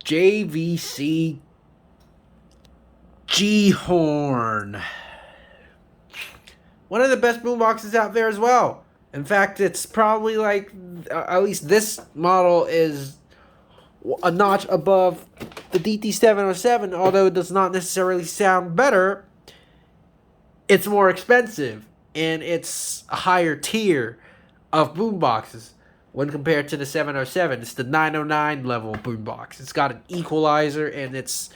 JVC G-Horn. One of the best boomboxes out there as well. In fact, it's probably like, at least this model is a notch above the DT707, although it does not necessarily sound better. It's more expensive, and it's a higher tier of boomboxes when compared to the 707. It's the 909 level boombox. It's got an equalizer, and it's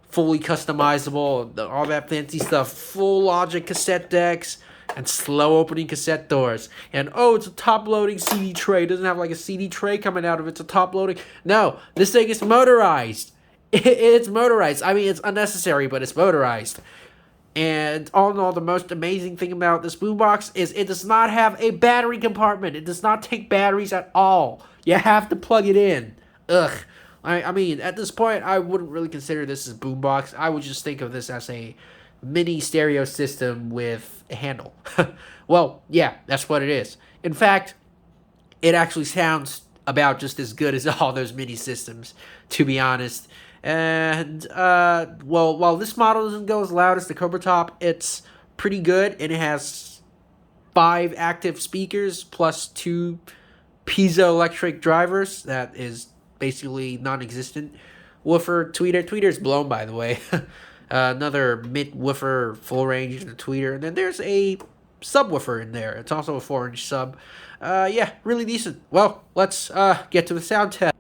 fully customizable, all that fancy stuff. Full logic cassette decks and slow opening cassette doors. And oh, it's a top loading CD tray. It doesn't have like a CD tray coming out of it. It's a top loading. No, this thing is motorized. It's motorized. I mean, it's unnecessary, but it's motorized. And all in all, the most amazing thing about this boombox is it does not have a battery compartment. It does not take batteries at all. You have to plug it in. Ugh. I mean, at this point, I wouldn't really consider this as a boombox. I would just think of this as a mini stereo system with a handle. Well, yeah, that's what it is. In fact, it actually sounds about just as good as all those mini systems, to be honest. And, well, while this model doesn't go as loud as the Cobra Top, it's pretty good, and it has 5 active speakers plus 2 piezoelectric drivers. That is basically non-existent. Woofer, tweeter. Tweeter's blown, by the way. Another mid-woofer, full range in the tweeter. And then there's a subwoofer in there. It's also a 4-inch sub. Yeah, really decent. Well, let's get to the sound test.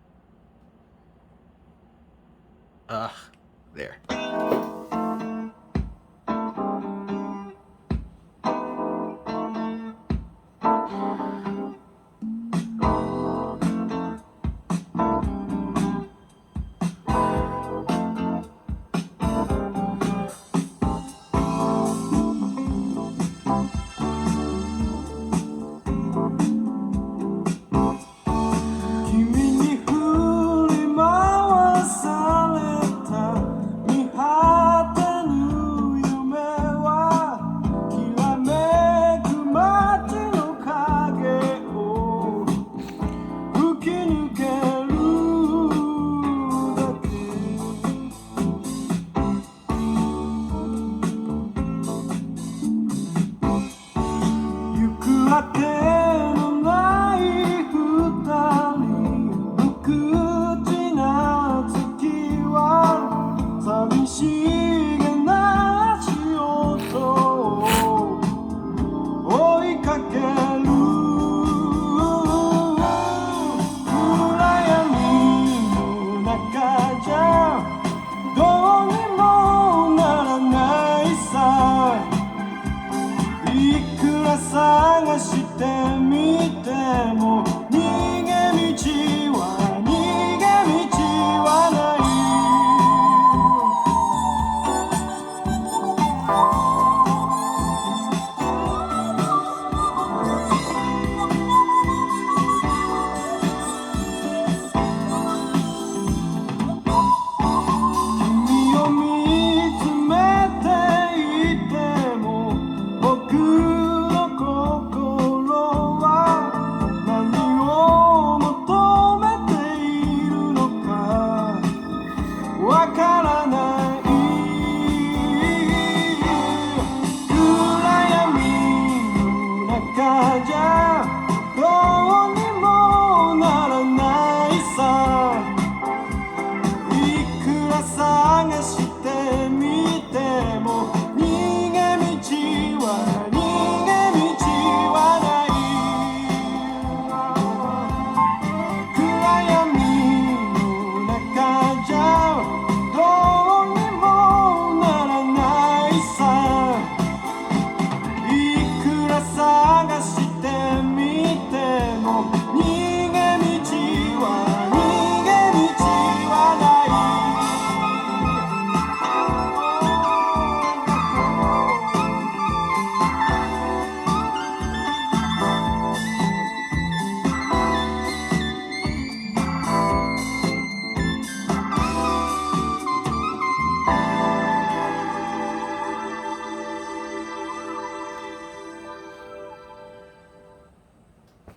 There.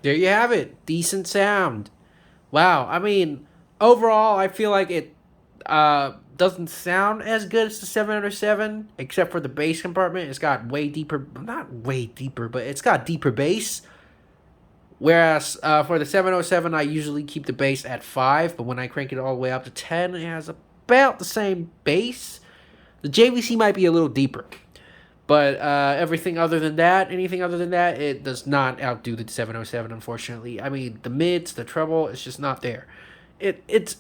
There you have it. Decent sound. Wow. I mean, overall, I feel like it Doesn't sound as good as the 707, except for the bass compartment. It's got way deeper, not way deeper, but it's got deeper bass. Whereas for the 707, I usually keep the bass at 5, but when I crank it all the way up to 10, it has about the same bass. The JVC might be a little deeper, but anything other than that, it does not outdo the 707, unfortunately. I mean, the mids, the treble, it's just not there. It's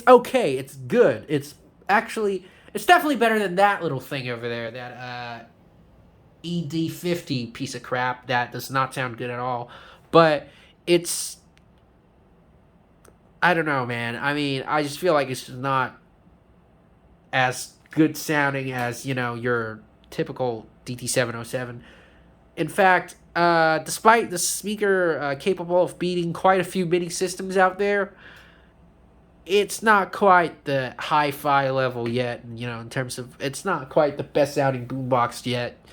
okay. It's good. It's definitely better than that little thing over there, that ED50 piece of crap that does not sound good at all. But it's, I don't know, man. I mean, I just feel like it's just not as good sounding as, your typical DT707. In fact, despite the speaker capable of beating quite a few MIDI systems out there, it's not quite the hi-fi level yet, in terms of, it's not quite the best sounding boombox yet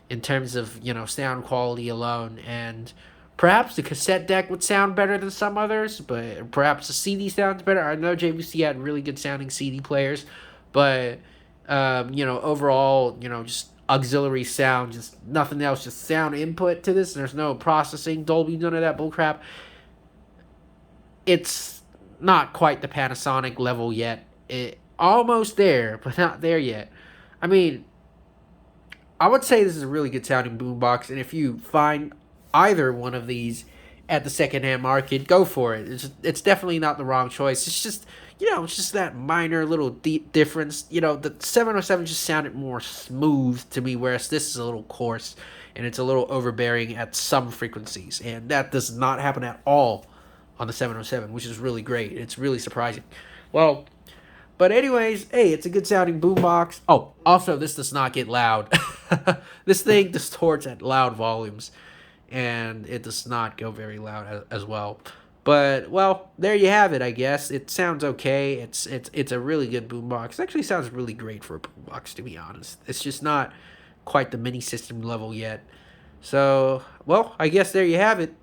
in terms of, sound quality alone. And perhaps the cassette deck would sound better than some others, but perhaps the CD sounds better. I know JVC had really good sounding CD players, but, overall, just auxiliary sound, just nothing else, just sound input to this. There's no processing, Dolby, none of that bullcrap. It's not quite the Panasonic level yet. Almost there, but not there yet. I mean, I would say this is a really good sounding boombox, and if you find either one of these at the secondhand market, go for it. It's definitely not the wrong choice. It's just, it's just that minor little difference. The 707 just sounded more smooth to me, whereas this is a little coarse, and it's a little overbearing at some frequencies, and that does not happen at all on the 707, which is really great. It's really surprising. Well, but anyways, hey, it's a good sounding boombox. Oh, also, this does not get loud. This thing distorts at loud volumes, and it does not go very loud as well. But, well, there you have it, I guess. It sounds okay. It's a really good boombox. It actually sounds really great for a boombox, to be honest. It's just not quite the mini system level yet. So, well, I guess there you have it.